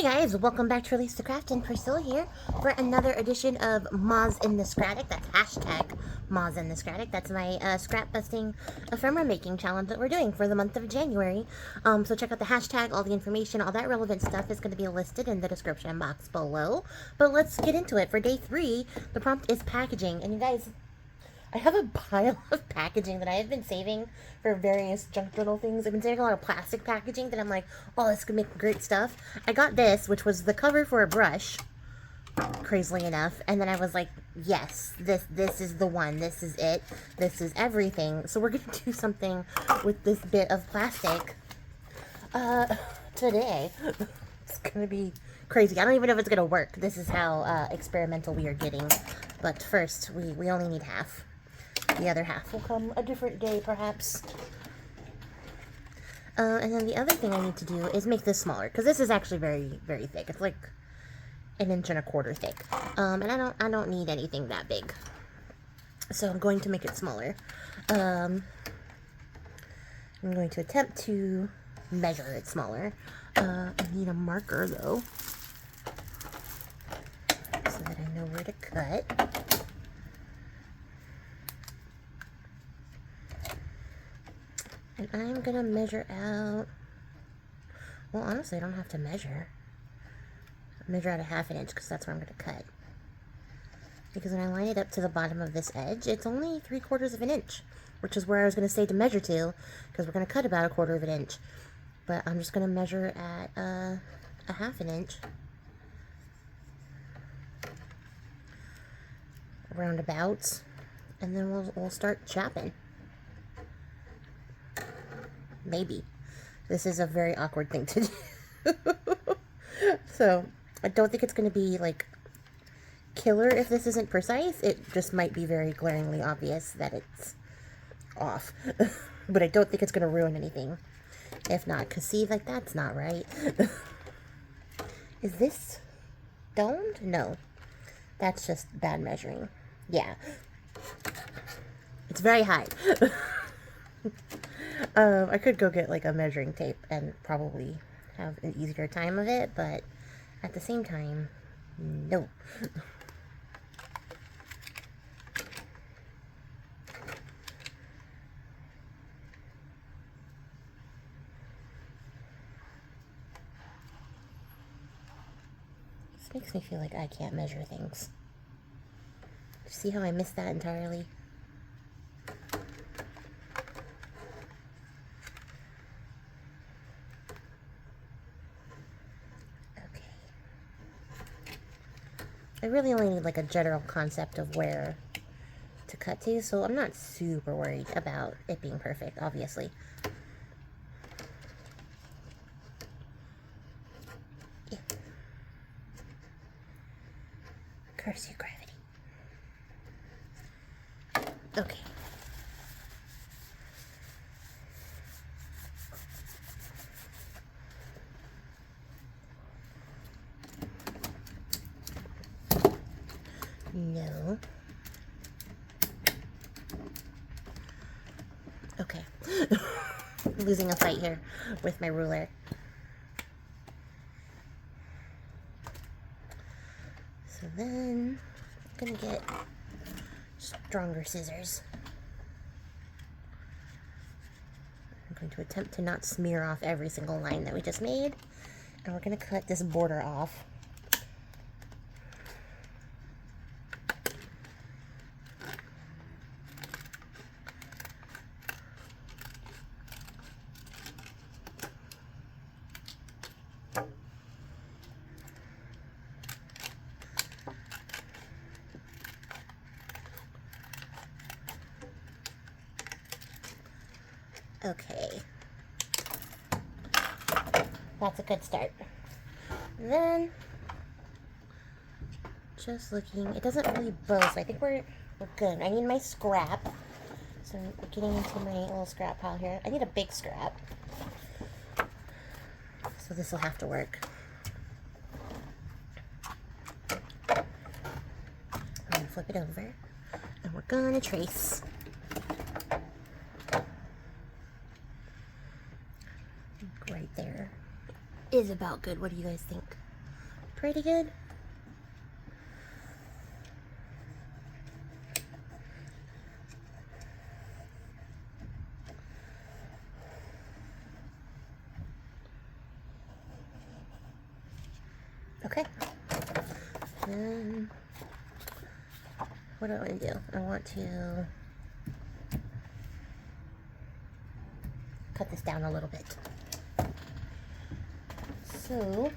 Hey guys, welcome back to Release the Craftin. Priscilla here for another edition of Moz in the Scratic. That's hashtag Moz in the Scratic. That's my scrap busting ephemera making challenge that we're doing for the month of January. So check out the hashtag, all the information, all that relevant stuff is going to be listed in the description box below. But let's get into it. For day 3, the prompt is packaging. And you guys, I have a pile of packaging that I have been saving for various junk journal things. I've been saving a lot of plastic packaging that I'm like, oh, this could make great stuff. I got this, which was the cover for a brush, crazily enough. And then I was like, yes, this is the one. This is it. This is everything. So we're going to do something with this bit of plastic today. It's going to be crazy. I don't even know if it's going to work. This is how experimental we are getting. But first, we only need half. The other half will come a different day, perhaps. And then the other thing I need to do is make this smaller, because this is actually very, very thick. It's like 1.25 inches thick. And I don't need anything that big. So I'm going to make it smaller. I'm going to attempt to measure it smaller. I need a marker, though, so that I know where to cut. And I'm going to measure out, well, honestly, I don't have to measure. I'll measure out 1/2 inch, because that's where I'm going to cut. Because when I line it up to the bottom of this edge, it's only 3/4 inch, which is where I was going to say to measure to, because we're going to cut about 1/4 inch. But I'm just going to measure at 1/2 inch. Roundabouts. And then we'll start chopping. Maybe. This is a very awkward thing to do. So, I don't think it's going to be, like, killer if this isn't precise. It just might be very glaringly obvious that it's off. But I don't think it's going to ruin anything. If not, because see, like, that's not right. Is this domed? No. That's just bad measuring. Yeah. It's very high. I could go get like a measuring tape and probably have an easier time of it, but at the same time, no. This makes me feel like I can't measure things. See how I missed that entirely? I really only need like a general concept of where to cut to, so I'm not super worried about it being perfect, obviously. Yeah. Curse you, gravity. Okay. No. Okay. I'm losing a fight here with my ruler. So then I'm gonna get stronger scissors. I'm going to attempt to not smear off every single line that we just made. And we're gonna cut this border off. Okay, that's a good start. Then, just looking, it doesn't really bow, so I think we're good. I need my scrap, so we're getting into my little scrap pile here. I need a big scrap, so this will have to work. I'm gonna flip it over, and we're gonna trace. Right there is about good. What do you guys think? pretty good. Okay. Then what do I want to do? I want to cut this down a little bit. So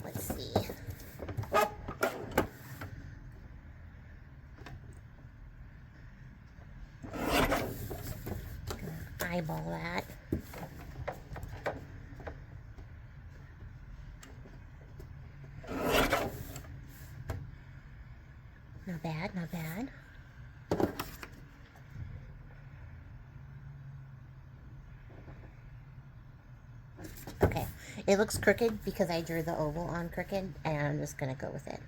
let's see. Eyeball that. Not bad, not bad. Okay, it looks crooked because I drew the oval on crooked, and I'm just gonna go with it.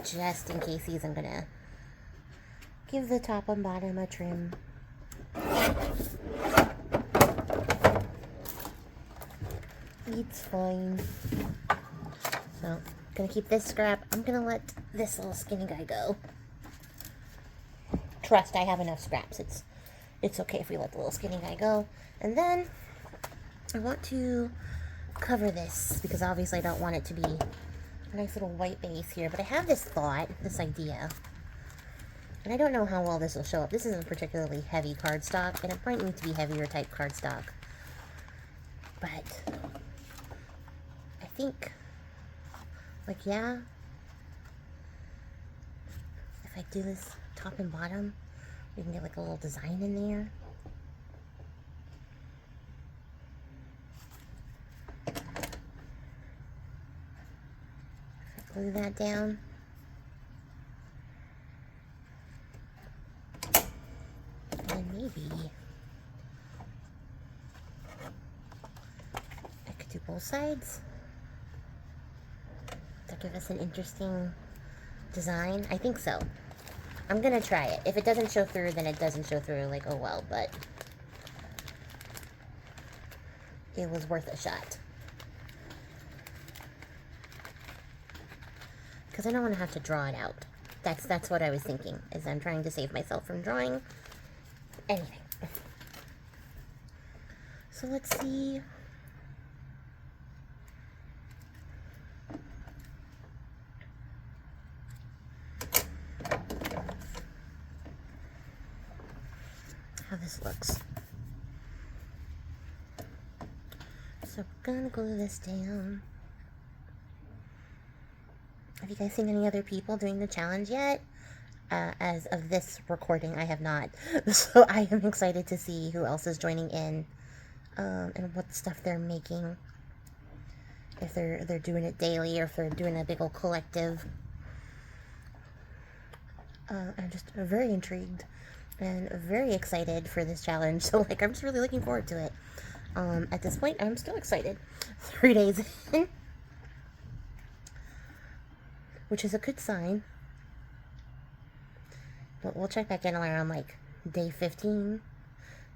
Just in case, I'm gonna give the top and bottom a trim. It's fine. So, gonna keep this scrap. I'm gonna let this little skinny guy go. Trust, I have enough scraps. It's okay if we let the little skinny guy go. And then I want to cover this because obviously I don't want it to be a nice little white base here. But I have this thought, this idea. And I don't know how well this will show up. This isn't particularly heavy cardstock, and it might need to be heavier type cardstock. But I think, like, yeah, if I do this top and bottom, we can get like a little design in there. If I glue that down. And maybe I could do both sides. That'll give us an interesting design. I think so. I'm gonna try it. If it doesn't show through, then it doesn't show through, like, oh well, but it was worth a shot. Because I don't want to have to draw it out. That's what I was thinking, is I'm trying to save myself from drawing anything. So let's see. How this looks. So we're gonna glue this down. Have you guys seen any other people doing the challenge yet? As of this recording, I have not. So I am excited to see who else is joining in, and what stuff they're making. If they're doing it daily, or if they're doing a big old collective. I'm just very intrigued and very excited for this challenge. So, like, I'm just really looking forward to it. At this point, I'm still excited. 3 days in. Which is a good sign. But we'll check back in around, like, day 15,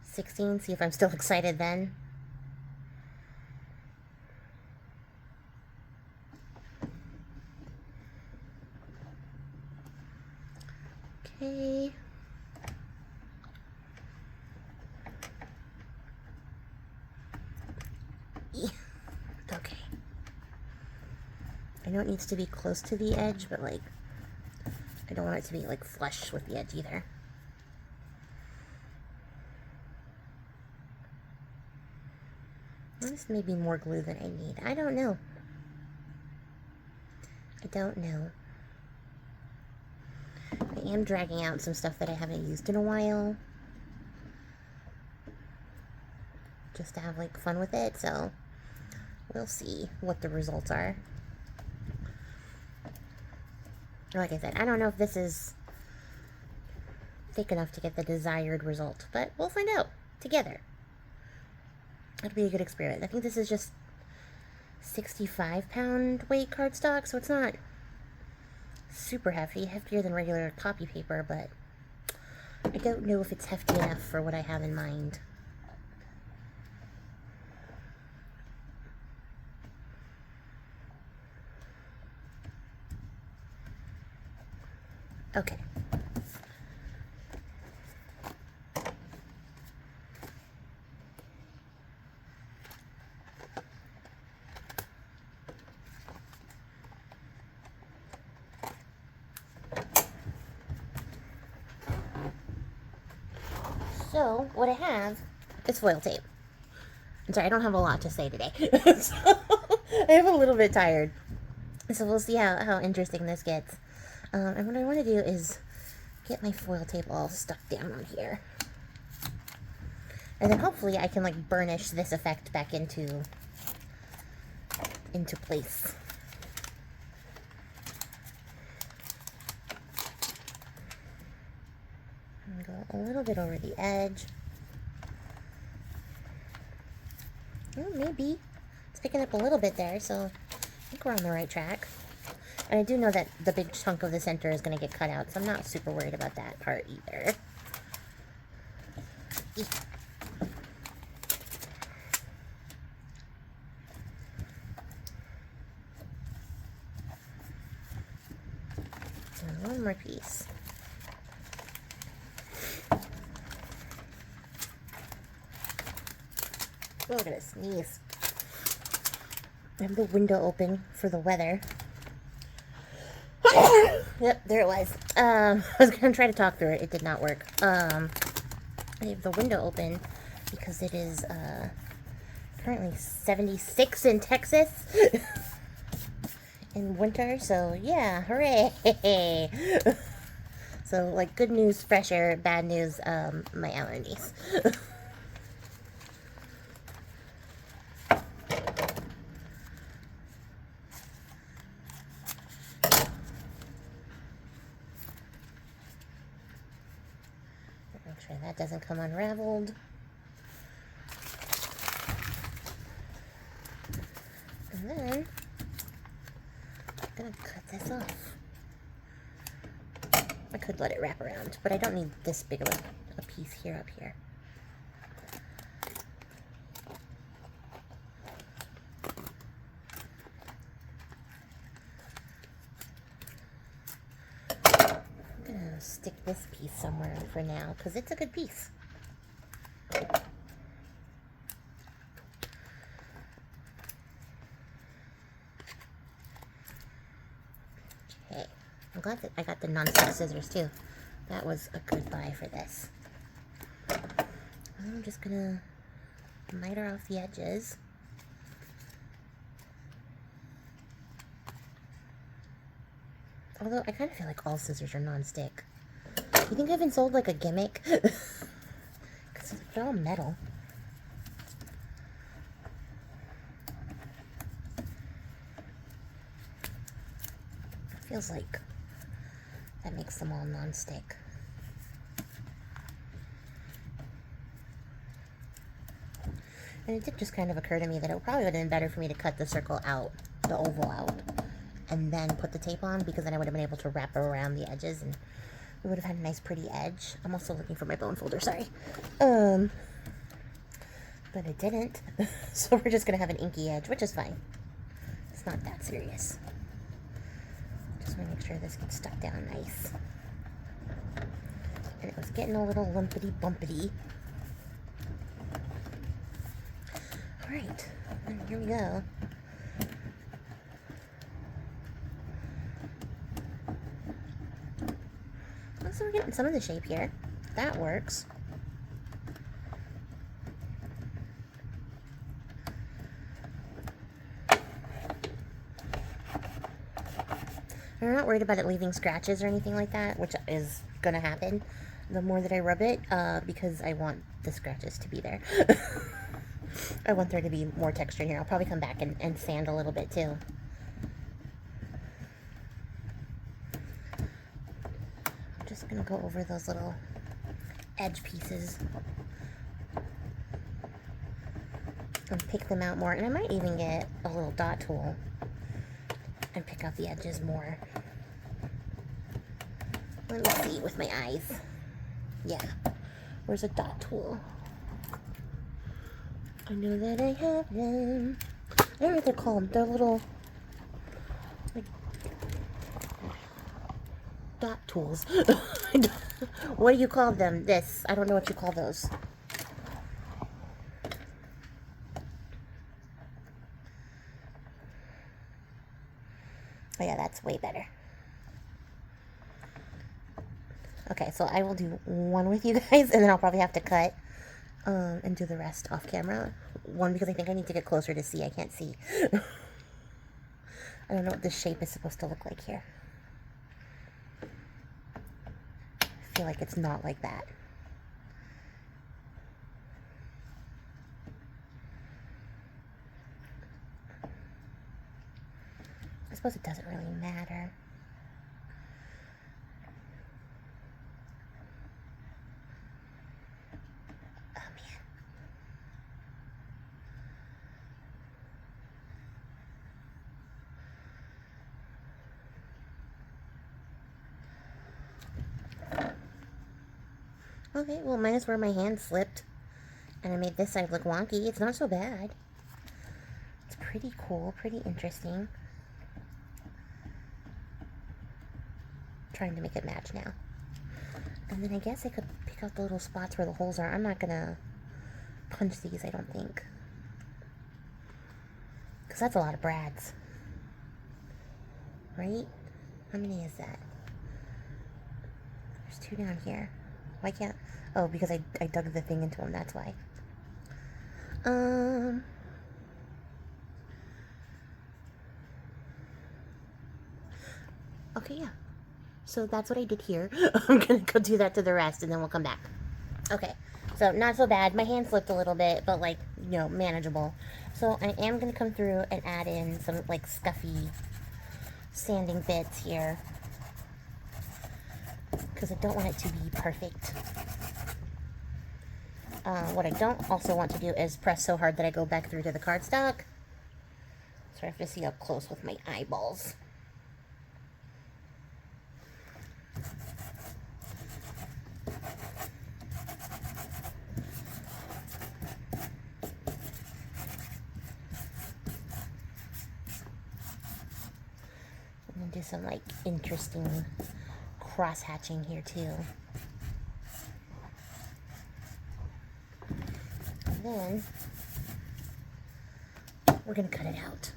16, see if I'm still excited then. Okay. Okay. I know it needs to be close to the edge, but, like, I don't want it to be, like, flush with the edge either. This may be more glue than I need. I don't know. I don't know. I am dragging out some stuff that I haven't used in a while. Just to have, like, fun with it, so we'll see what the results are. Like I said, I don't know if this is thick enough to get the desired result, but we'll find out together. It'll be a good experiment. I think this is just 65-pound weight cardstock, so it's not super hefty, heftier than regular copy paper, but I don't know if it's hefty enough for what I have in mind. Okay. So, what I have is foil tape. I'm sorry, I don't have a lot to say today. So, I am a little bit tired. So we'll see how interesting this gets. And what I want to do is get my foil tape all stuck down on here. And then hopefully I can like burnish this effect back into place. And go a little bit over the edge. Oh, maybe. It's picking up a little bit there, so I think we're on the right track. And I do know that the big chunk of the center is going to get cut out, so I'm not super worried about that part either. And one more piece. Oh, I'm gonna sneeze. I have the window open for the weather. Yep, there it was. I was gonna try to talk through it. It did not work. I have the window open because it is currently 76 in Texas in winter. So yeah, hooray! So like, good news, fresh air. Bad news, my allergies. Make sure that doesn't come unraveled. And then I'm gonna cut this off. I could let it wrap around, but I don't need this big of a piece here up here. I'm gonna stick this piece somewhere for now because it's a good piece. Okay, I'm glad that I got the non-stick scissors too. That was a good buy for this. I'm just gonna miter off the edges. Although I kind of feel like all scissors are non-stick. You think I've been sold like a gimmick? Because they're all metal. It feels like that makes them all non-stick. And it did just kind of occur to me that it probably would have been better for me to cut the circle out, the oval out, and then put the tape on, because then I would have been able to wrap it around the edges and we would have had a nice pretty edge. I'm also looking for my bone folder, sorry. But I didn't. So we're just gonna have an inky edge, which is fine. It's not that serious. Just want to make sure this gets stuck down nice. And it was getting a little lumpity bumpity. Alright, and here we go. So we're getting some of the shape here. That works. I'm not worried about it leaving scratches or anything like that, which is gonna happen the more that I rub it, because I want the scratches to be there. I want there to be more texture here. I'll probably come back and sand a little bit too. I'm just gonna go over those little edge pieces and pick them out more. And I might even get a little dot tool and pick out the edges more. Let me see with my eyes. Yeah. Where's a dot tool? I know that I have them. I don't know what they're called. They're little, like, dot tools. What do you call them? This. I don't know what you call those. Oh yeah, that's way better. Okay, so I will do one with you guys, and then I'll probably have to cut and do the rest off camera. One, because I think I need to get closer to see. I can't see. I don't know what this shape is supposed to look like here. I feel like it's not like that. I suppose it doesn't really matter. Okay, well, minus where my hand slipped, and I made this side look wonky. It's not so bad. It's pretty cool, pretty interesting. Trying to make it match now. And then I guess I could pick out the little spots where the holes are. I'm not gonna punch these, I don't think. Because that's a lot of brads. Right? How many is that? There's 2 down here. Why can't... Oh, because I dug the thing into them, that's why. Okay, yeah. So that's what I did here. I'm gonna go do that to the rest, and then we'll come back. Okay, so not so bad. My hand slipped a little bit, but, like, you know, manageable. So I am gonna come through and add in some, like, scuffy sanding bits here, because I don't want it to be perfect. What I don't also want to do is press so hard that I go back through to the cardstock. So I have to see up close with my eyeballs. I'm gonna do some, like, interesting cross-hatching here too. Then we're gonna cut it out.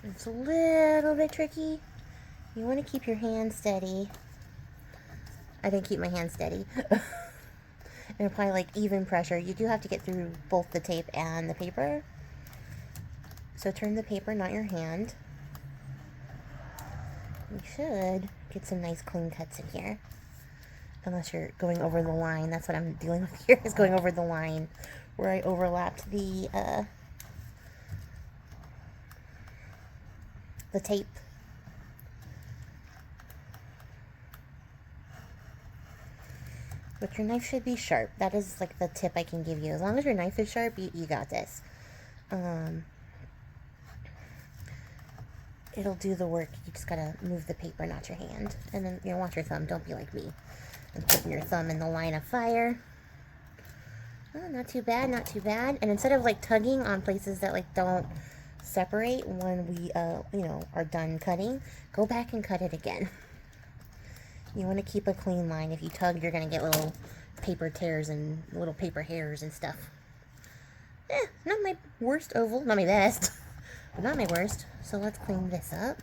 It's a little bit tricky. You want to keep your hand steady. I didn't keep my hand steady. And apply, like, even pressure. You do have to get through both the tape and the paper. So turn the paper, not your hand. You should get some nice clean cuts in here. Unless you're going over the line. That's what I'm dealing with here, is going over the line where I overlapped the tape. But your knife should be sharp. That is, like, the tip I can give you. As long as your knife is sharp, you got this. It'll do the work. You just gotta move the paper, not your hand. And then, you know, watch your thumb. Don't be like me and putting your thumb in the line of fire. Oh, not too bad, not too bad. And instead of, like, tugging on places that, like, don't separate when we, you know, are done cutting, go back and cut it again. You want to keep a clean line. If you tug, you're going to get little paper tears and little paper hairs and stuff. Not my worst oval. Not my best, but not my worst. So let's clean this up.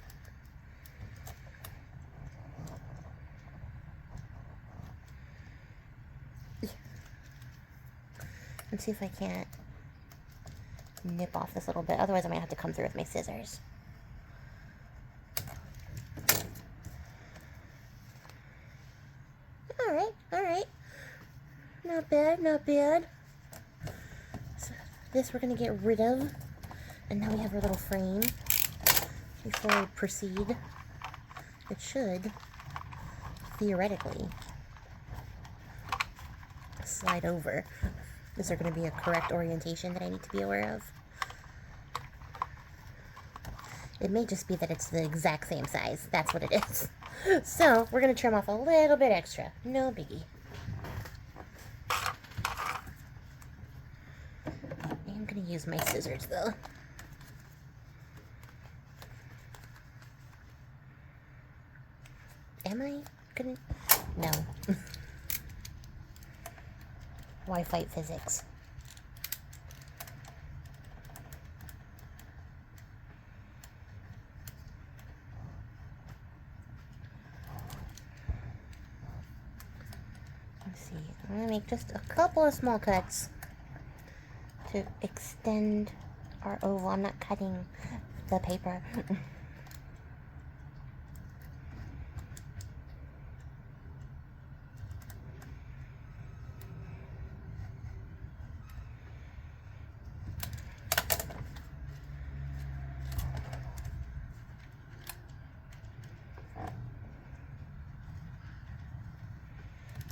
Let's see if I can't nip off this little bit. Otherwise, I might have to come through with my scissors. Alright, alright. Not bad, not bad. This we're going to get rid of. And now we have our little frame. Before I proceed, it should, theoretically, slide over. Is there going to be a correct orientation that I need to be aware of? It may just be that it's the exact same size. That's what it is. So, we're going to trim off a little bit extra. No biggie. I'm going to use my scissors, though. Am I gonna? No. Why fight physics? Let's see. I'm gonna make just a couple of small cuts to extend our oval. I'm not cutting the paper.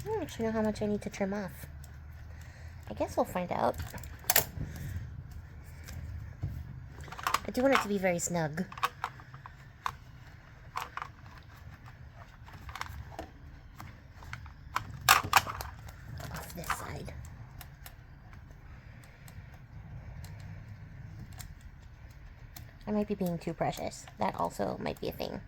I don't actually know how much I need to trim off. I guess we'll find out. I do want it to be very snug. Off this side. I might be being too precious. That also might be a thing.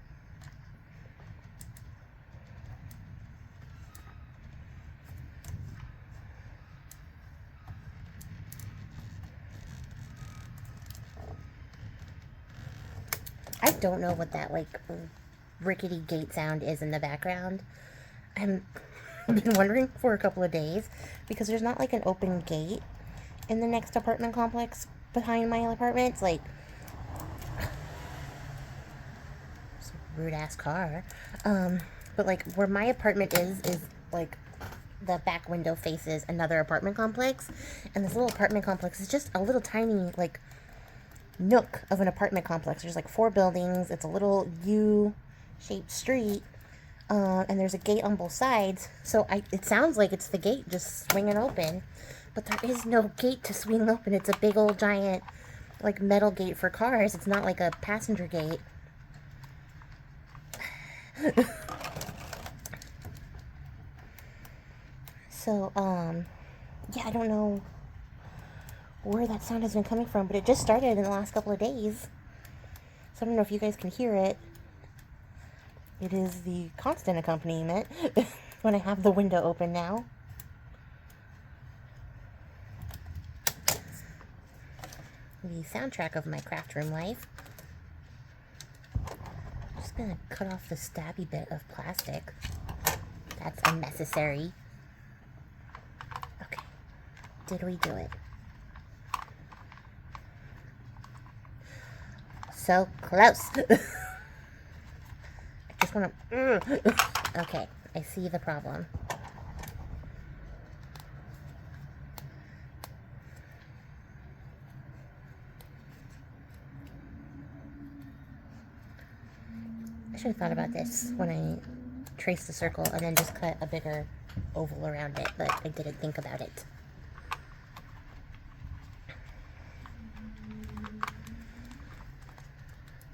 I don't know what that, like, rickety gate sound is in the background. I've been wondering for a couple of days, because there's not, like, an open gate in the next apartment complex behind my apartment. It's like, it's a rude-ass car. But, like, where my apartment is, like, the back window faces another apartment complex, and this little apartment complex is just a little tiny, like, nook of an apartment complex. There's like 4 buildings. It's a little U-shaped street, and there's a gate on both sides. So it sounds like it's the gate just swinging open, but there is no gate to swing open. It's a big old giant, like, metal gate for cars. It's not like a passenger gate. So, yeah, I don't know where that sound has been coming from, but it just started in the last couple of days. So I don't know if you guys can hear it. It is the constant accompaniment when I have the window open now. The soundtrack of my craft room life. I'm just gonna cut off the stabby bit of plastic. That's unnecessary. Okay. Did we do it? So close. I just want to... Okay, I see the problem. I should have thought about this when I traced the circle and then just cut a bigger oval around it, but I didn't think about it.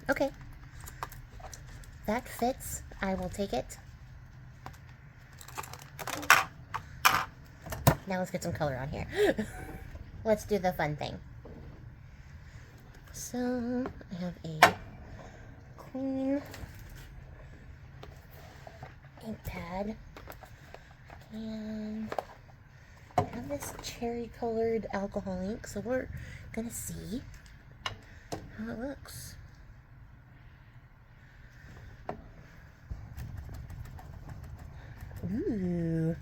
Okay. That fits. I will take it. Now let's get some color on here. Let's do the fun thing. So, I have a clean ink pad. And I have this cherry colored alcohol ink, so we're gonna see how it looks. Ooh,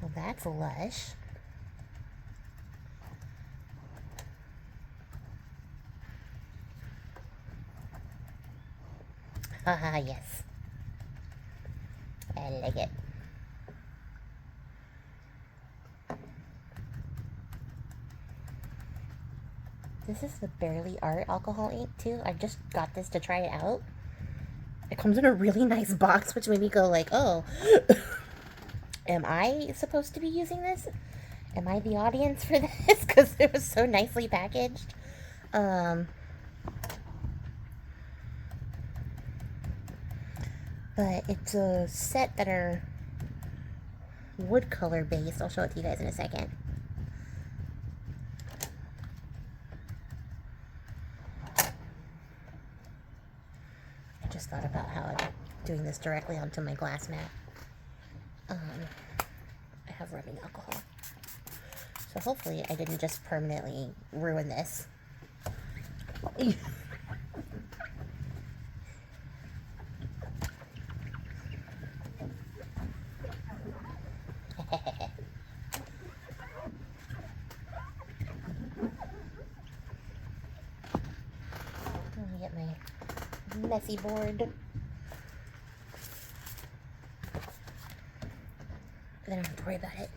well, that's lush. Haha, yes. I like it. This is the Barely Art alcohol ink too. I just got this to try it out. It comes in a really nice box, which made me go like, oh, am I supposed to be using this? Am I the audience for this? Because it was so nicely packaged. But it's a set that are wood color based. I'll show it to you guys in a second. I just thought about how I'm doing this directly onto my glass mat. I have rubbing alcohol. So hopefully I didn't just permanently ruin this. Let me get my messy board. Then I don't have to worry about it.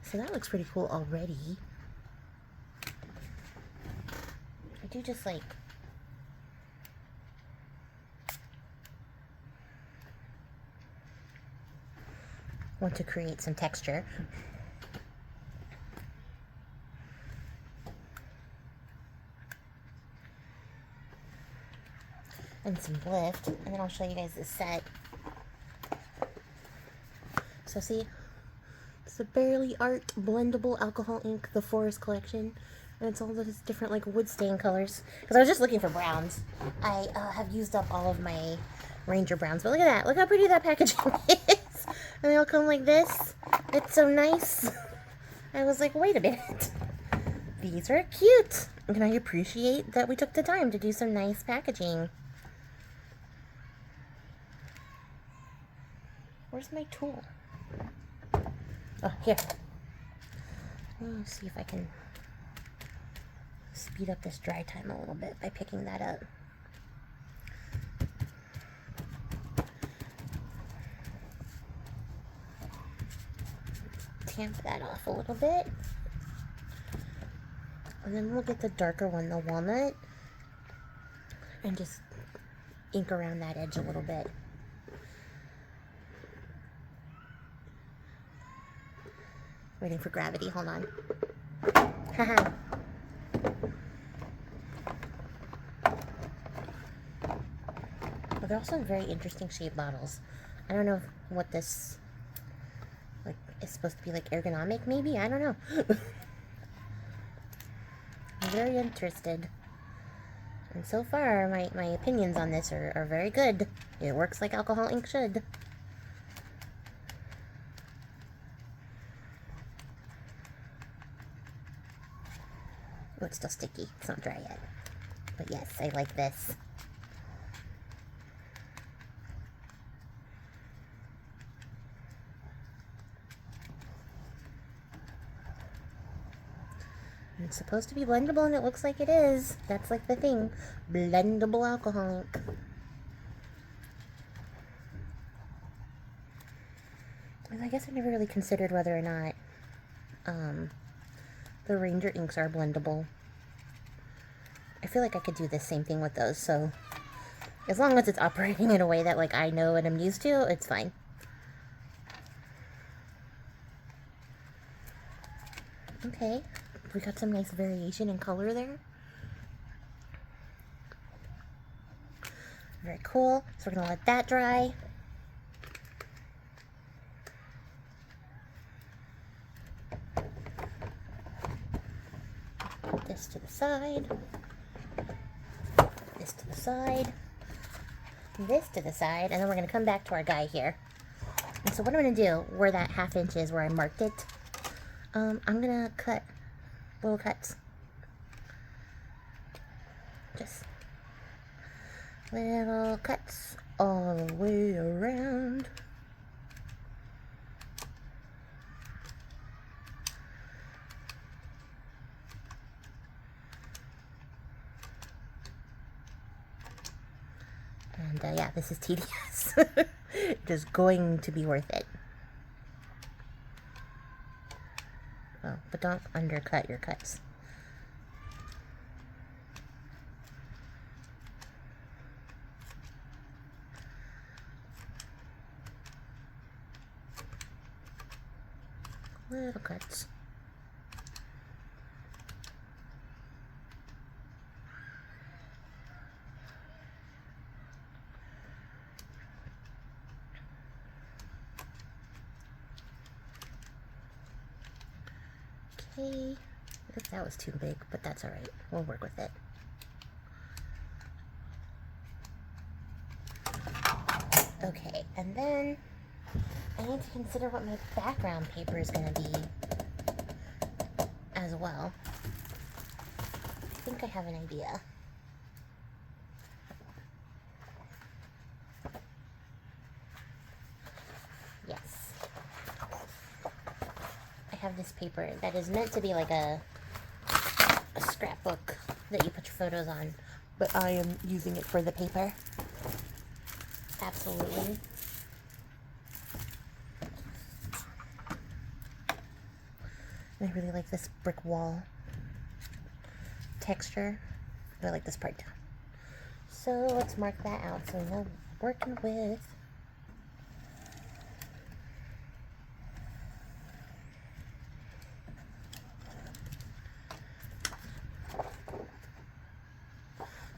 So that looks pretty cool already. I do just like want to create some texture. And some lift, and then I'll show you guys this set. So see, it's the Barely Art blendable alcohol ink, the Forest collection, and it's all those different like wood stain colors. Because I was just looking for browns. I have used up all of my Ranger browns, but look at that! Look how pretty that packaging is, and they all come like this. It's so nice. I was like, wait a minute, these are cute, and I appreciate that we took the time to do some nice packaging. Where's my tool? Oh, here. Let's see if I can speed up this dry time a little bit by picking that up. Tamp that off a little bit. And then we'll get the darker one, the walnut, and just ink around that edge a little bit. Waiting for gravity, hold on. Haha. Well, they're also very interesting shaped bottles. I don't know what this, like, is supposed to be, like, ergonomic, maybe? I don't know. I'm very interested. And so far, my opinions on this are very good. It works like alcohol ink should. Oh, it's still sticky. It's not dry yet. But yes, I like this. And it's supposed to be blendable, and it looks like it is. That's like the thing. Blendable alcohol ink. And I guess I never really considered whether or not the Ranger inks are blendable. I feel like I could do the same thing with those, so as long as it's operating in a way that like I know and I'm used to, it's fine. Okay, we got some nice variation in color there. Very cool. So we're gonna let that dry. Put this to the side. This to the side. This to the side, and then we're gonna come back to our guy here. And so what I'm gonna do, where that ½ inch is, where I marked it, I'm gonna cut little cuts. Just little cuts all the way around. And yeah, this is tedious. Just going to be worth it. Oh, but don't undercut your cuts. Little cuts. Okay, I think that was too big, but that's alright. We'll work with it. Okay, and then I need to consider what my background paper is going to be as well. I think I have an idea. Yes. I have this paper that is meant to be like a scrapbook that you put your photos on, but I am using it for the paper. Absolutely. I really like this brick wall texture. I like this part too. So let's mark that out so we know what we're working with.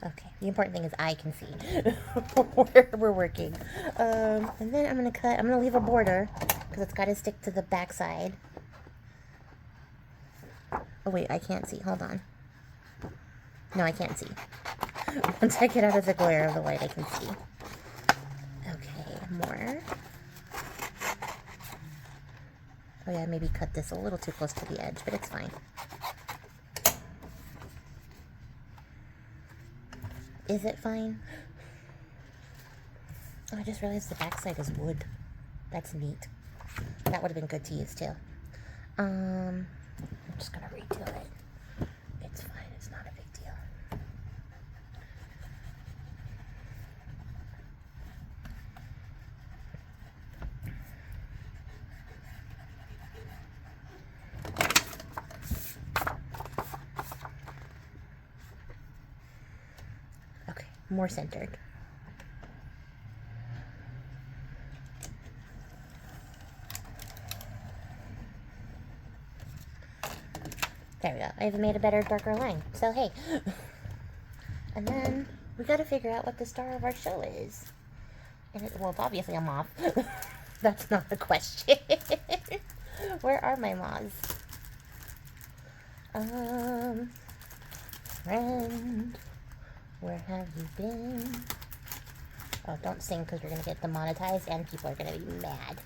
Okay, the important thing is I can see where we're working. And then I'm gonna leave a border because it's gotta stick to the back side. Oh wait, I can't see, hold on. No, I can't see. Once I get out of the glare of the light, I can see. Okay, more. Oh yeah, maybe cut this a little too close to the edge, but it's fine. Is it fine? Oh, I just realized the backside is wood. That's neat. That would have been good to use too. I'm just gonna redo it. It's fine, it's not a big deal. Okay, more centered. There we go. I even made a better, darker line. So, hey. And then we gotta figure out what the star of our show is. And well, it's obviously a moth. That's not a question. Where are my moths? Friend, where have you been? Oh, don't sing because you're gonna get demonetized and people are gonna be mad.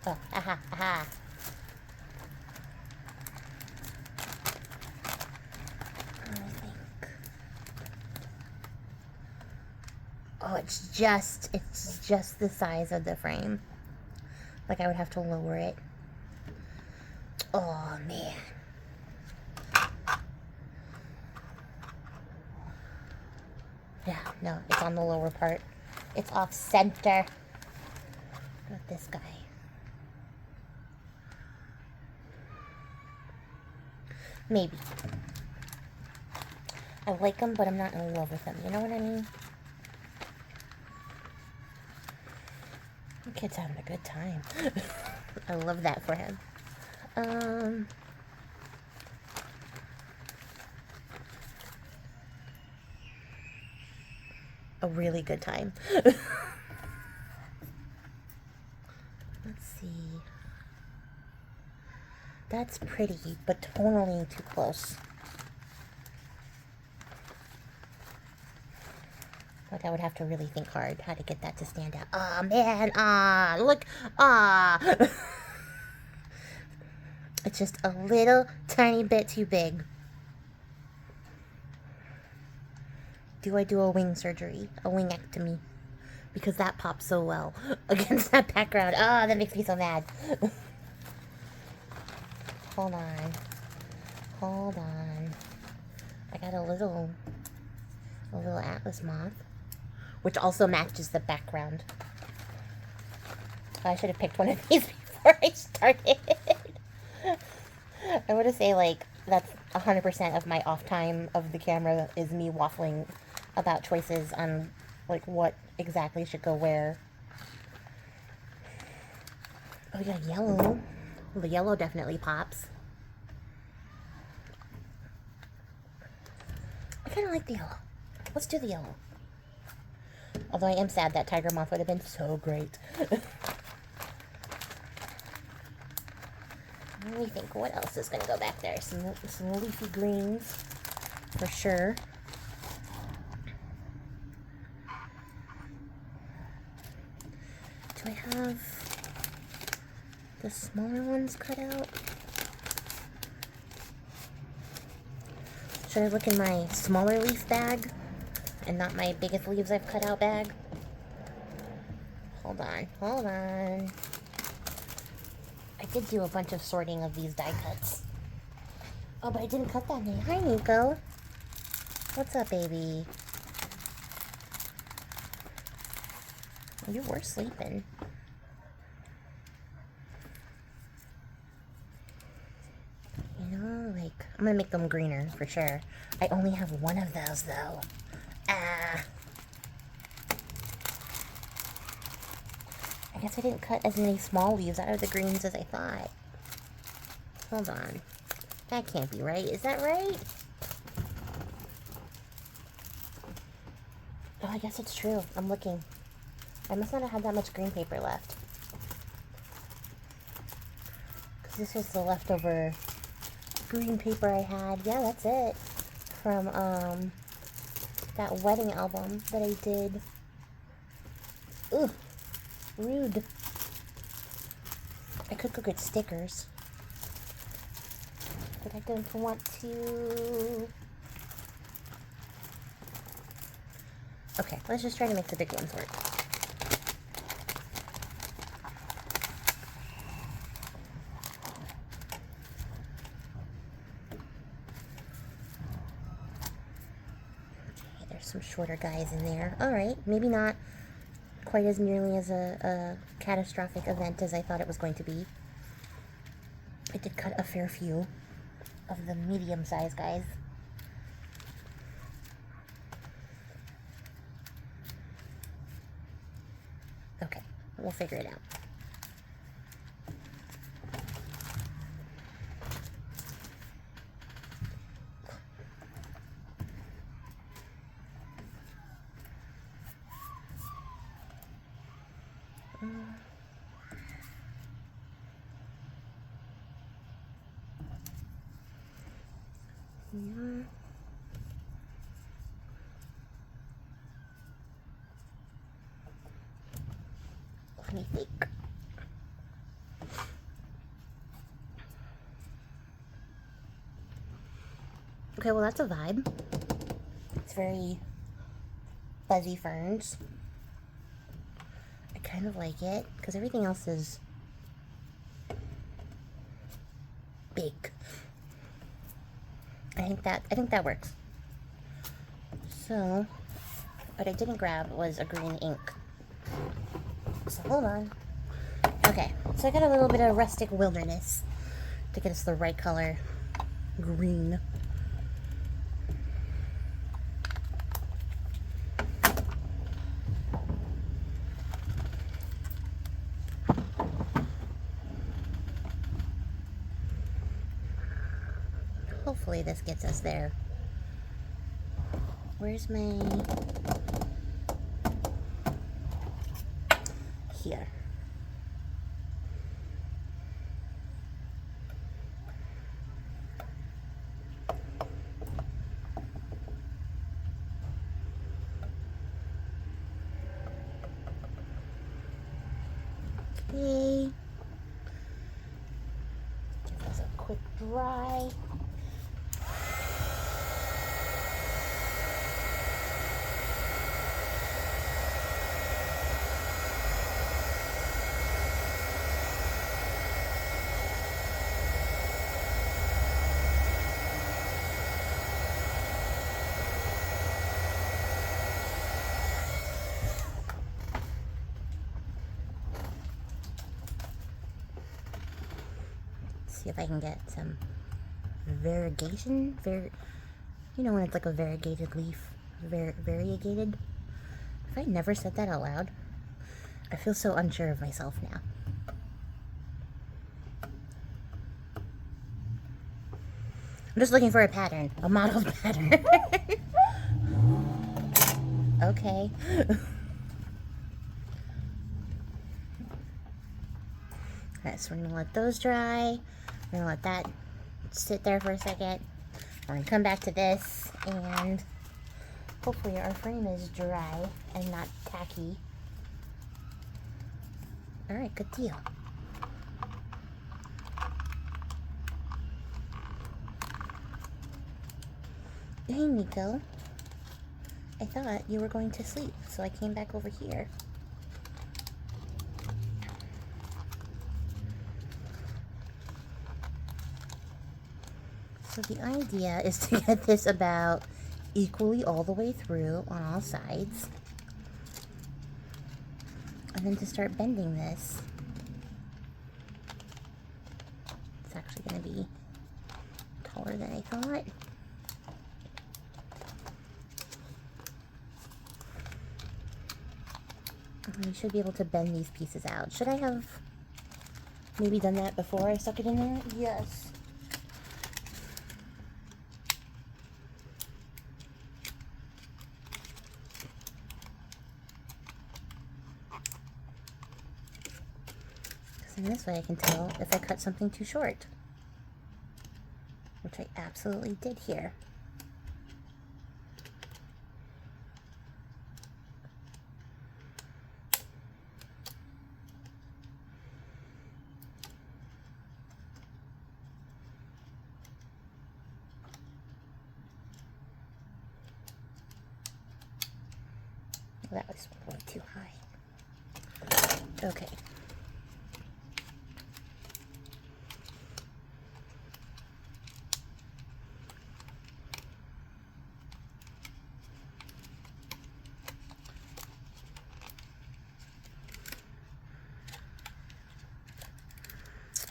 Oh, aha, aha. I think. Oh, it's just the size of the frame. Like I would have to lower it. Oh, man. Yeah, no, it's on the lower part. It's off center. Not this guy. Maybe. I like him, but I'm not in love with him. You know what I mean? The kid's having a good time. I love that for him. A really good time. Let's see. That's pretty, but tonally too close. Like I would have to really think hard how to get that to stand out. Oh man, look, It's just a little tiny bit too big. Do I do a wing surgery? A wingectomy? Because that pops so well against that background. Ah, that makes me so mad. Hold on. Hold on. I got a little atlas moth, which also matches the background. I should have picked one of these before I started. I would say like that's 100% of my off time of the camera is me waffling about choices on like what exactly should go where. Oh, we got yellow. Well, the yellow definitely pops. I kind of like the yellow. Let's do the yellow. Although I am sad that tiger moth would have been so great. Let me think, what else is going to go back there? Some leafy greens, for sure. Do I have the smaller ones cut out? Should I look in my smaller leaf bag and not my biggest leaves I've cut out bag? Hold on, hold on. I did do a bunch of sorting of these die cuts. Oh, but I didn't cut that day. Hi, Nico. What's up, baby? Oh, you were sleeping. You know, like, I'm gonna make them greener for sure. I only have one of those, though. Ah. I guess I didn't cut as many small leaves out of the greens as I thought. Hold on. That can't be right. Is that right? Oh, I guess it's true. I'm looking. I must not have had that much green paper left. Because this was the leftover green paper I had. Yeah, that's it. From, that wedding album that I did. Ugh. Rude. I could go get stickers, but I don't want to. Okay, let's just try to make the big ones work. Okay, there's some shorter guys in there. Alright, maybe not quite as nearly as a catastrophic event as I thought it was going to be. I did cut a fair few of the medium-sized guys. Okay, we'll figure it out. Yeah. Let me think. Okay, well, that's a vibe. It's very fuzzy ferns. I kind of like it because everything else is big. I think that works. So, what I didn't grab was a green ink. So hold on. Okay, so I got a little bit of rustic wilderness to get us the right color green. Hopefully this gets us there. Where's my... Here. Okay. Give this a quick dry. See if I can get some variegation. You know when it's like a variegated leaf, variegated. Have I never said that out loud? I feel so unsure of myself now. I'm just looking for a pattern, a modeled pattern. Okay. Alright, so we're gonna let those dry. We're gonna let that sit there for a second. We're gonna come back to this, and hopefully our frame is dry and not tacky. Alright, good deal. Hey, Nico. I thought you were going to sleep, so I came back over here. So the idea is to get this about equally all the way through on all sides. And then to start bending this. It's actually going to be taller than I thought. And you should be able to bend these pieces out. Should I have maybe done that before I stuck it in there? Yes. And this way I can tell if I cut something too short, which I absolutely did here. That was way too high. Okay.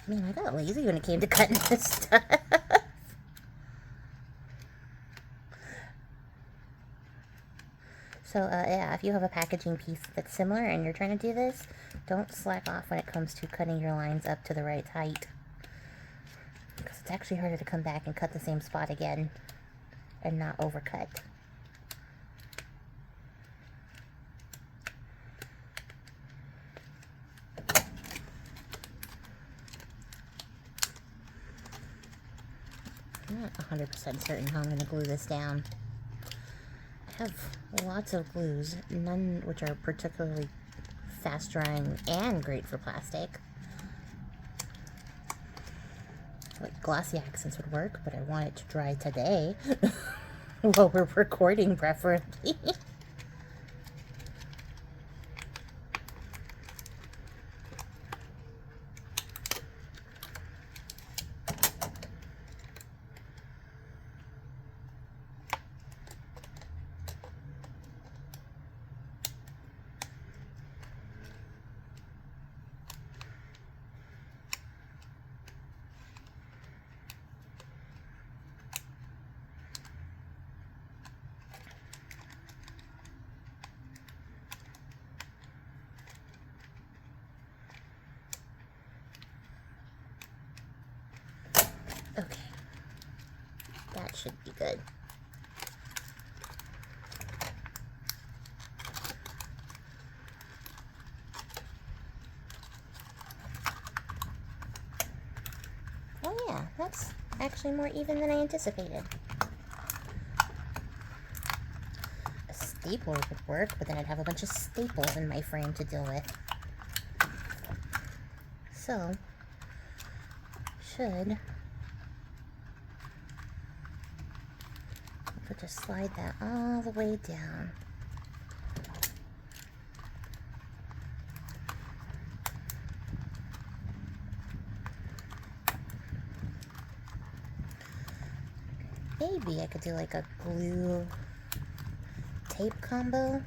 Man, I got lazy when it came to cutting this stuff. So, yeah, if you have a packaging piece that's similar and you're trying to do this, don't slack off when it comes to cutting your lines up to the right height. Because it's actually harder to come back and cut the same spot again and not overcut. I'm not 100% certain how I'm going to glue this down. I have lots of glues, none which are particularly fast drying and great for plastic. Like glossy accents would work, but I want it to dry today while we're recording, preferably. Okay, that should be good. Oh yeah, that's actually more even than I anticipated. A stapler would work, but then I'd have a bunch of staples in my frame to deal with. So, should just slide that all the way down. Maybe I could do like a glue tape combo.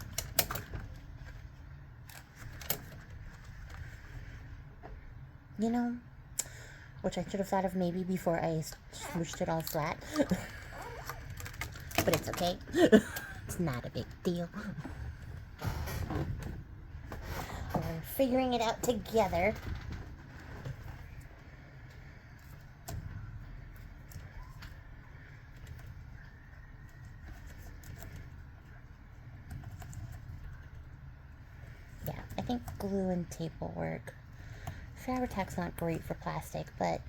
You know, which I should have thought of maybe before I smooshed it all flat. But it's okay. It's not a big deal. We're figuring it out together. Yeah, I think glue and tape will work. Fabri-Tac's not great for plastic, but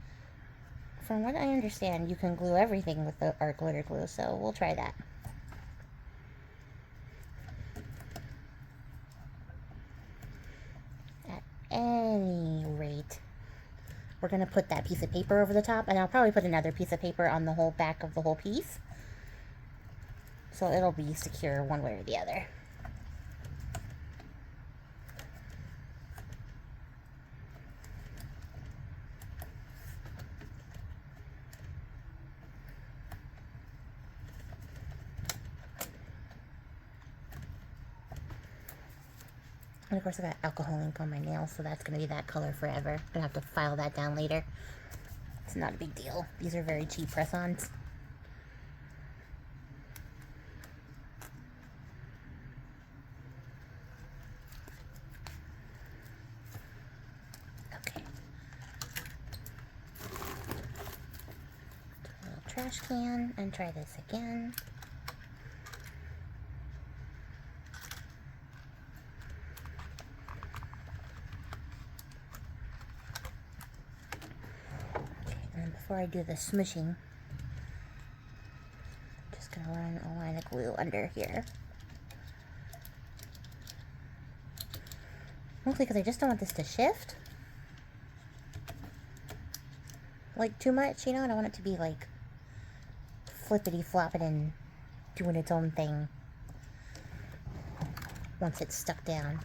from what I understand, you can glue everything with the art glitter glue, so we'll try that. At any rate, we're going to put that piece of paper over the top, and I'll probably put another piece of paper on the whole back of the whole piece, so it'll be secure one way or the other. And of course I got alcohol ink on my nails, so that's going to be that color forever. I'm going to have to file that down later. It's not a big deal. These are very cheap press-ons. Okay. A little trash can and try this again. Before I do the smushing, I'm just going to run a line of glue under here. Mostly because I just don't want this to shift. Like, too much, you know? I don't want it to be, like, flippity-flopping and doing its own thing once it's stuck down.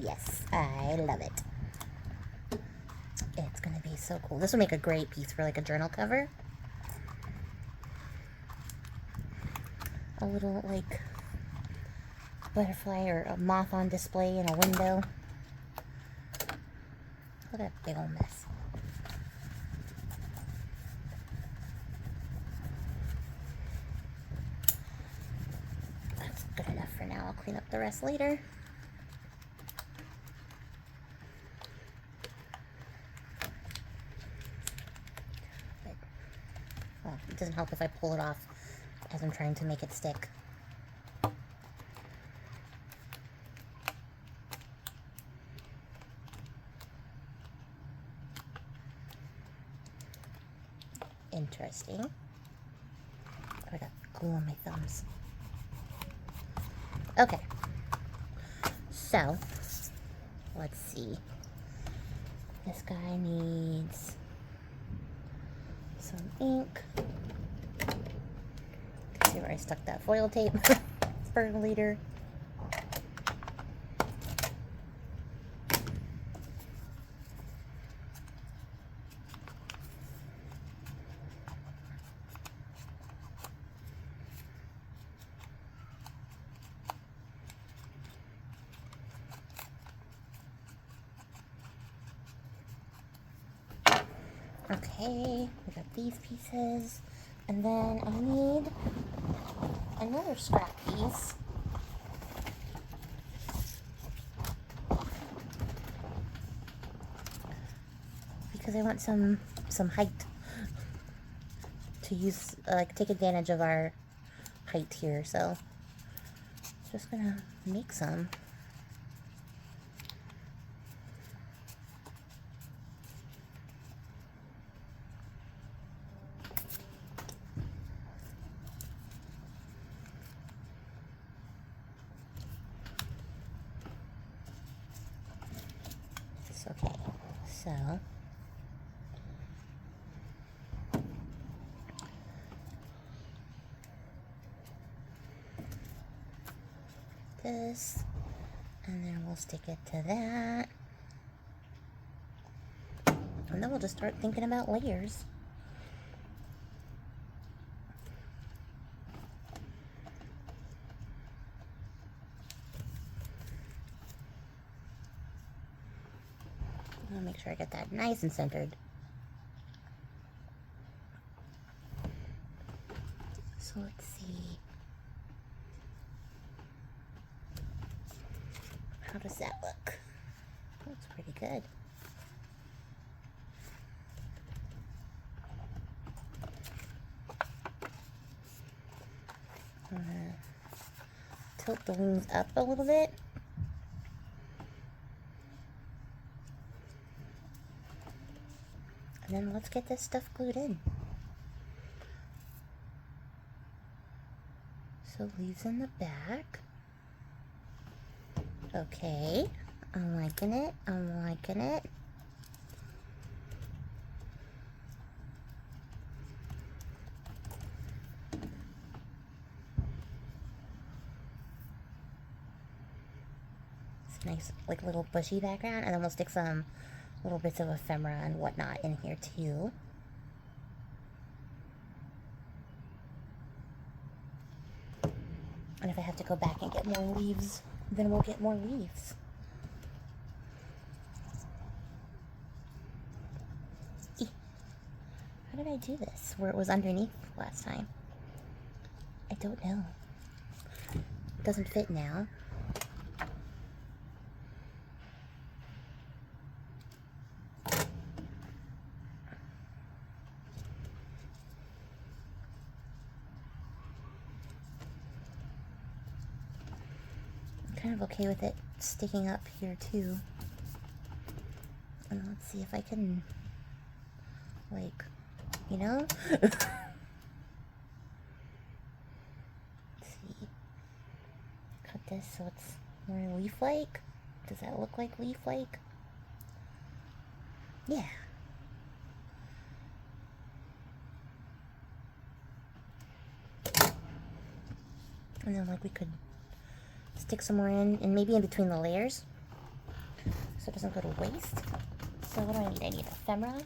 Yes, I love it. It's gonna be so cool. This will make a great piece for like a journal cover. A little like butterfly or a moth on display in a window. Look at that big old mess. That's good enough for now. I'll clean up the rest later. Well, it doesn't help if I pull it off as I'm trying to make it stick. Interesting. I got glue on my thumbs. Okay. So, let's see. This guy needs some ink. See where I stuck that foil tape for later. Okay, we got these pieces, and then I need another scrap piece. Because I want some height to use, like take advantage of our height here, so just gonna make some. Okay, so this, and then we'll stick it to that, and then we'll just start thinking about layers. I'll make sure I get that nice and centered. So let's see. How does that look? Looks pretty good. I'm gonna tilt the wings up a little bit. And then let's get this stuff glued in. So leaves in the back. Okay, I'm liking it, I'm liking it. It's a nice, like, little bushy background, and then we'll stick some little bits of ephemera and whatnot in here too. And if I have to go back and get more leaves, then we'll get more leaves. How did I do this? Where it was underneath last time? I don't know. It doesn't fit now. Kind of okay with it sticking up here too. And let's see if I can, like, you know? Let's see. Cut this so it's more leaf-like. Does that look like leaf-like? Yeah. And then, like, we could stick some more in, and maybe in between the layers, so it doesn't go to waste. So what do I need? I need ephemera.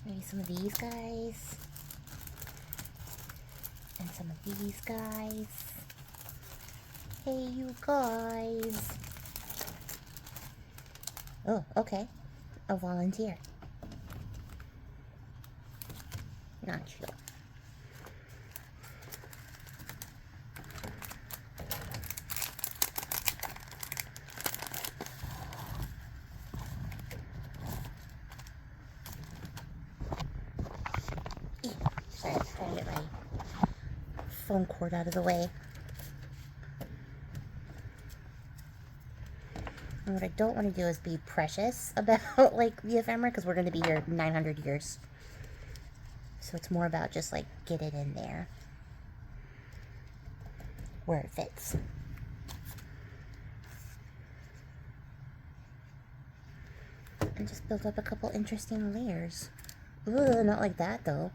Maybe some of these guys. And some of these guys. Hey, you guys. Oh, okay. A volunteer. Not sure. Sorry, I'm trying to get my phone cord out of the way. And what I don't want to do is be precious about, like, the ephemera, because we're going to be here 900 years. So it's more about just, like, get it in there where it fits. And just build up a couple interesting layers. Ooh, not like that, though.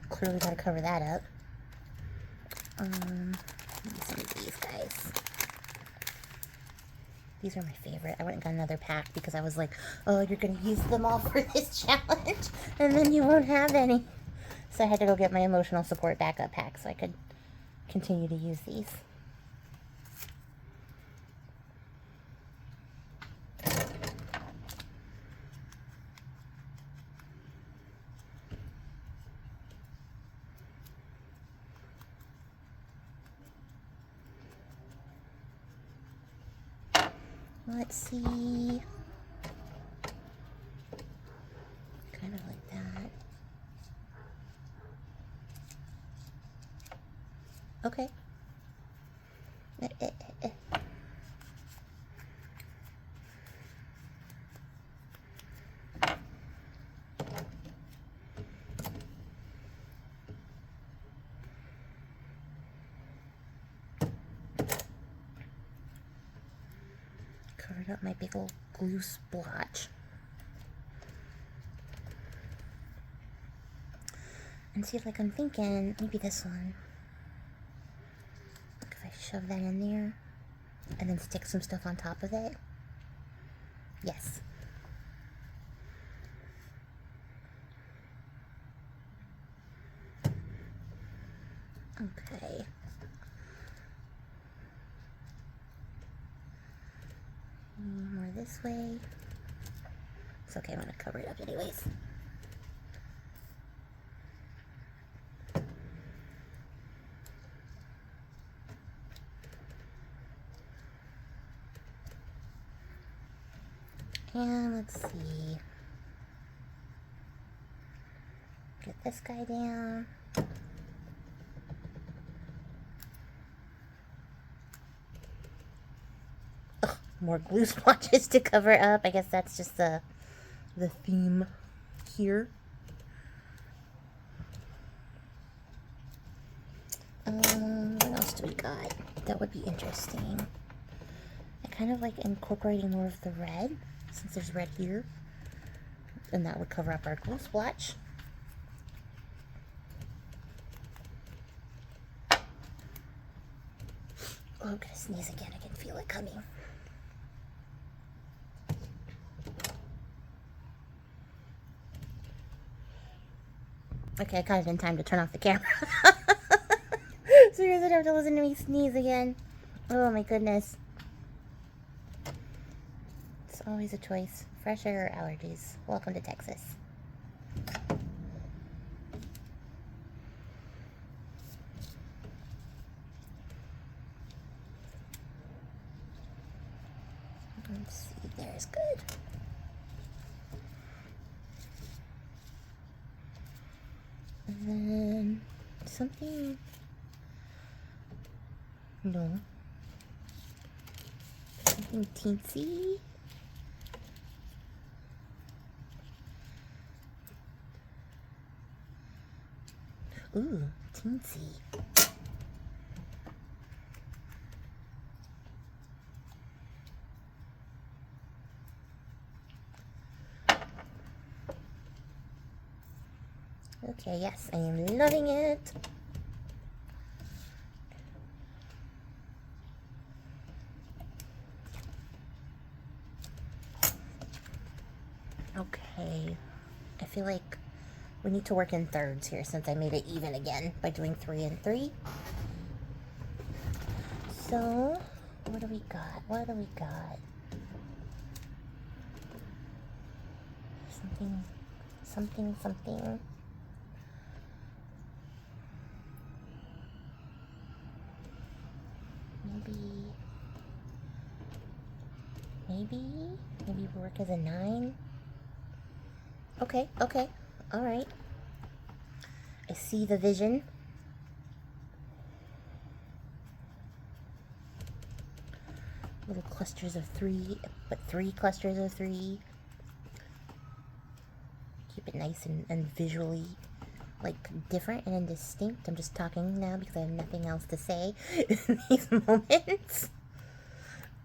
Clearly gotta cover that up. Maybe some of these guys. These are my favorite. I went and got another pack because I was like, oh, you're gonna use them all for this challenge, and then you won't have any. So I had to go get my emotional support backup pack so I could continue to use these. Let's see. Kind of like that. Okay. Covered up my big old glue splotch. And see, like, I'm thinking maybe this one. Like, if I shove that in there and then stick some stuff on top of it. Yes. Okay. More this way. It's okay, I'm gonna cover it up anyways. And let's see. Get this guy down. Ugh, more glue splotches to cover up. I guess that's just the theme here. What else do we got? That would be interesting. I kind of like incorporating more of the red, since there's red here. And that would cover up our glue splotch. Oh, I'm gonna sneeze again. I can feel it coming. Okay, I caught it in time to turn off the camera. So you guys don't have to listen to me sneeze again. Oh my goodness. It's always a choice. Fresh air or allergies. Welcome to Texas. Let's see, there's good. And then something. No. Something teensy. Ooh, teensy. Okay, yes, I am loving it. Okay, I feel like we need to work in thirds here since I made it even again by doing 3 and 3. So, what do we got? What do we got? Something, something, something. Maybe work as a 9. Okay, okay, all right. I see the vision. Little clusters of 3, but 3 clusters of 3. Keep it nice and visually, like, different and distinct. I'm just talking now because I have nothing else to say in these moments.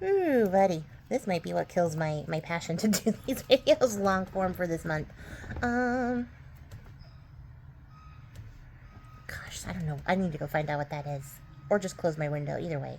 Ooh, buddy. This might be what kills my passion to do these videos long form for this month. Gosh, I don't know. I need to go find out what that is. Or just close my window. Either way.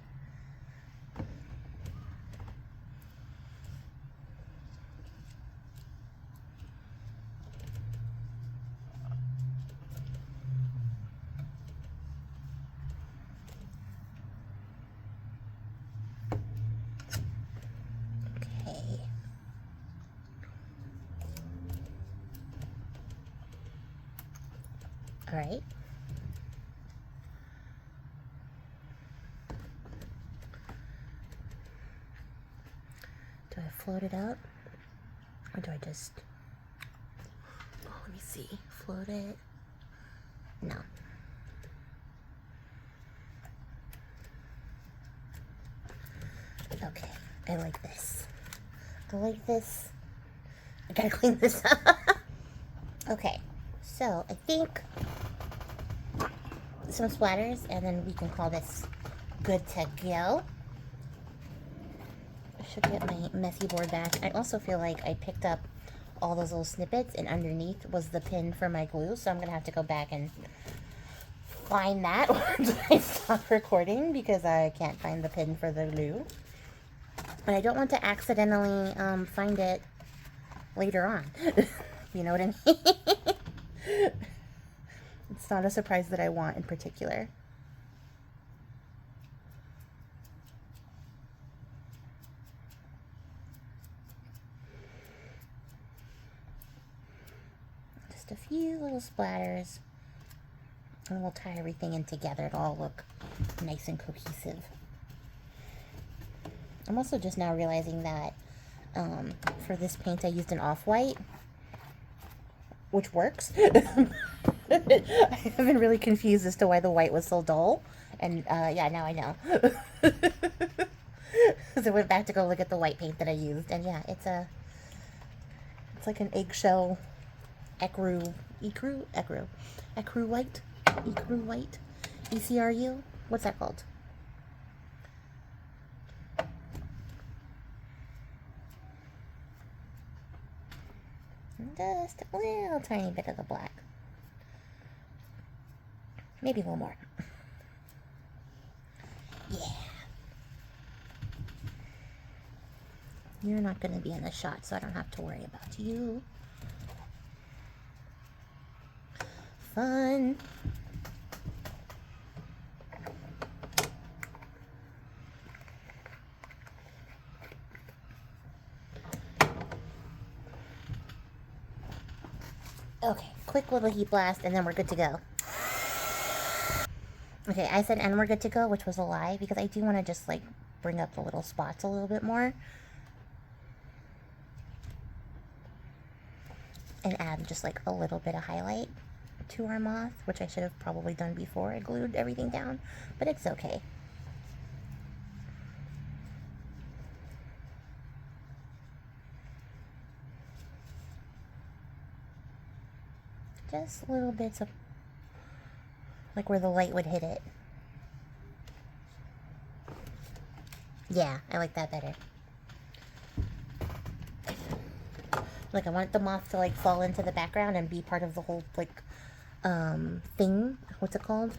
Alright. Do I float it out? Or do I just... Oh, let me see. Float it. No. Okay. I like this. I like this. I gotta clean this up. Okay. So, I think some splatters, and then we can call this good to go. I should get my messy board back. I also feel like I picked up all those little snippets, and underneath was the pin for my glue, so I'm going to have to go back and find that once I stop recording, because I can't find the pin for the glue. And I don't want to accidentally find it later on. You know what I mean? It's not a surprise that I want in particular. Just a few little splatters. And we'll tie everything in together. It'll all look nice and cohesive. I'm also just now realizing that for this paint I used an off-white, which works. I've been really confused as to why the white was so dull. And yeah, now I know. So I went back to go look at the white paint that I used. And yeah, it's like an eggshell ecru white. Ecru white? ECRU? What's that called? Just a little tiny bit of the black. Maybe a little more. Yeah. You're not going to be in the shot, so I don't have to worry about you. Fun. Okay, quick little heat blast, and then we're good to go. Okay, I said and we're good to go, which was a lie, because I do want to just, like, bring up the little spots a little bit more. And add just, like, a little bit of highlight to our moth, which I should have probably done before I glued everything down, but it's okay. Just little bits of, like, where the light would hit it. Yeah, I like that better. Like, I want the moth to, like, fall into the background and be part of the whole, like, thing. What's it called?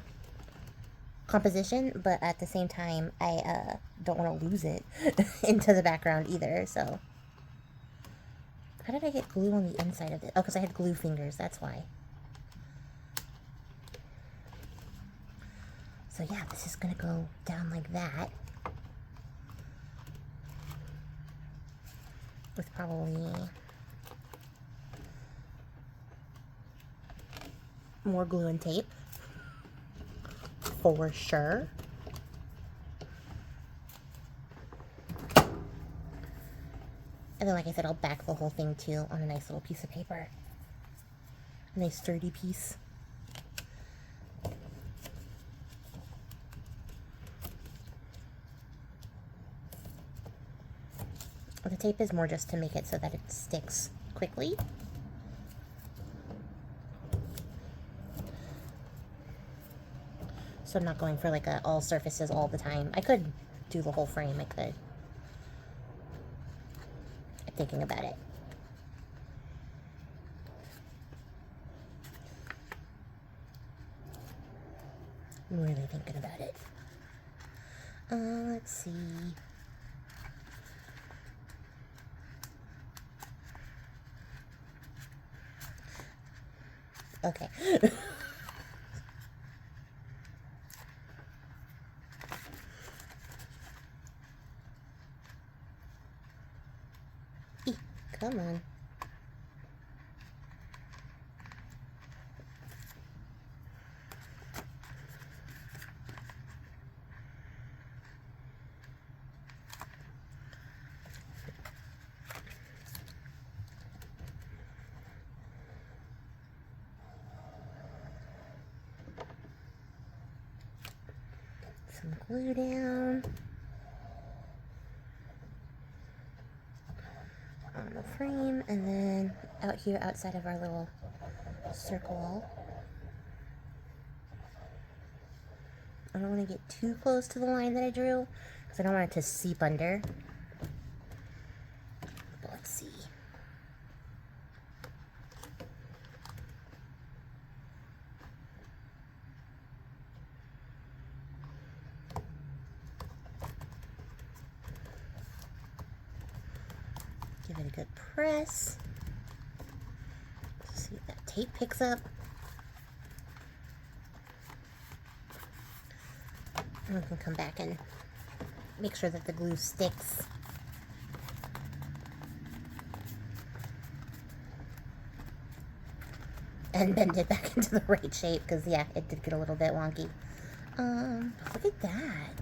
Composition. But at the same time, I don't want to lose it into the background either, so. How did I get glue on the inside of it? Oh, because I had glue fingers, that's why. So yeah, this is going to go down like that. With probably more glue and tape. For sure. And then, like I said, I'll back the whole thing too on a nice little piece of paper. A nice sturdy piece. The tape is more just to make it so that it sticks quickly. So I'm not going for like a all surfaces all the time. I could do the whole frame, I could. I'm thinking about it. I'm really thinking about it. Let's see. Okay. Come on. Some glue down on the frame, and then out here outside of our little circle. I don't want to get too close to the line that I drew because I don't want it to seep under. But let's see. Give it a good press. See if that tape picks up. And we can come back and make sure that the glue sticks. and bend it back into the right shape, because, yeah, it did get a little bit wonky. Look at that.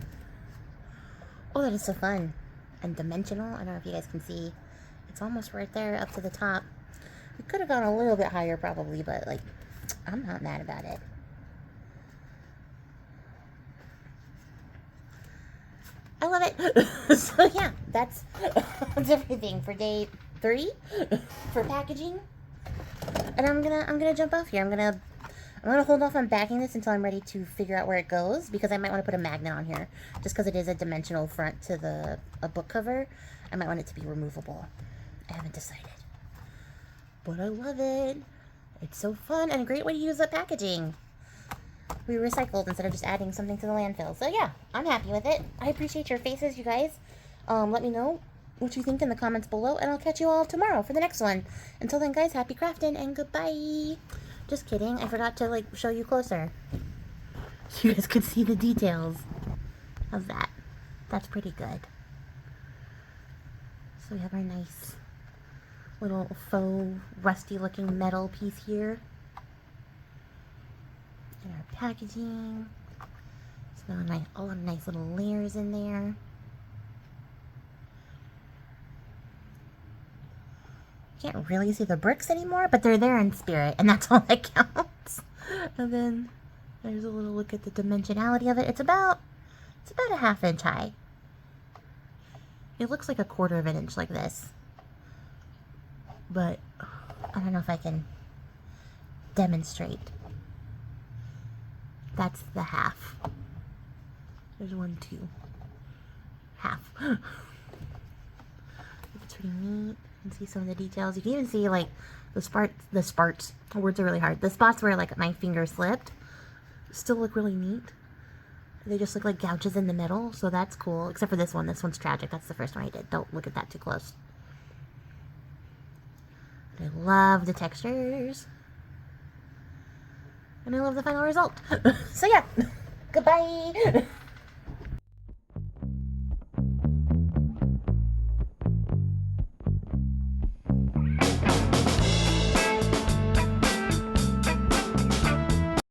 Oh, that is so fun. And dimensional. I don't know if you guys can see. It's almost right there up to the top. We could have gone a little bit higher probably, but, like, I'm not mad about it. I love it. So, yeah, that's everything for day 3 for packaging. And I'm gonna jump off here. I'm gonna hold off on backing this until I'm ready to figure out where it goes, because I might want to put a magnet on here, just because it is a dimensional front to a book cover. I might want it to be removable. I haven't decided, but I love it. It's so fun and a great way to use up packaging. We recycled instead of just adding something to the landfill. So yeah, I'm happy with it. I appreciate your faces, you guys. Let me know what you think in the comments below, and I'll catch you all tomorrow for the next one. Until then, guys, happy crafting and goodbye. Just kidding. I forgot to, like, show you closer, so you guys could see the details. How's that? That's pretty good. So we have our nice little faux rusty-looking metal piece here. And our packaging. So nice, all the nice little layers in there. Can't really see the bricks anymore, but they're there in spirit, and that's all that counts. And then there's a little look at the dimensionality of it. It's about a ½ inch high. It looks like a ¼ of an inch like this, but I don't know if I can demonstrate. That's the half. There's 1, 2, half. It's pretty neat. You can see some of the details. You can even see, like, the sparks. Words are really hard. The spots where, like, my finger slipped still look really neat. They just look like gouges in the middle, so that's cool. Except for this one. This one's tragic. That's the first one I did. Don't look at that too close. But I love the textures. And I love the final result. So yeah, goodbye.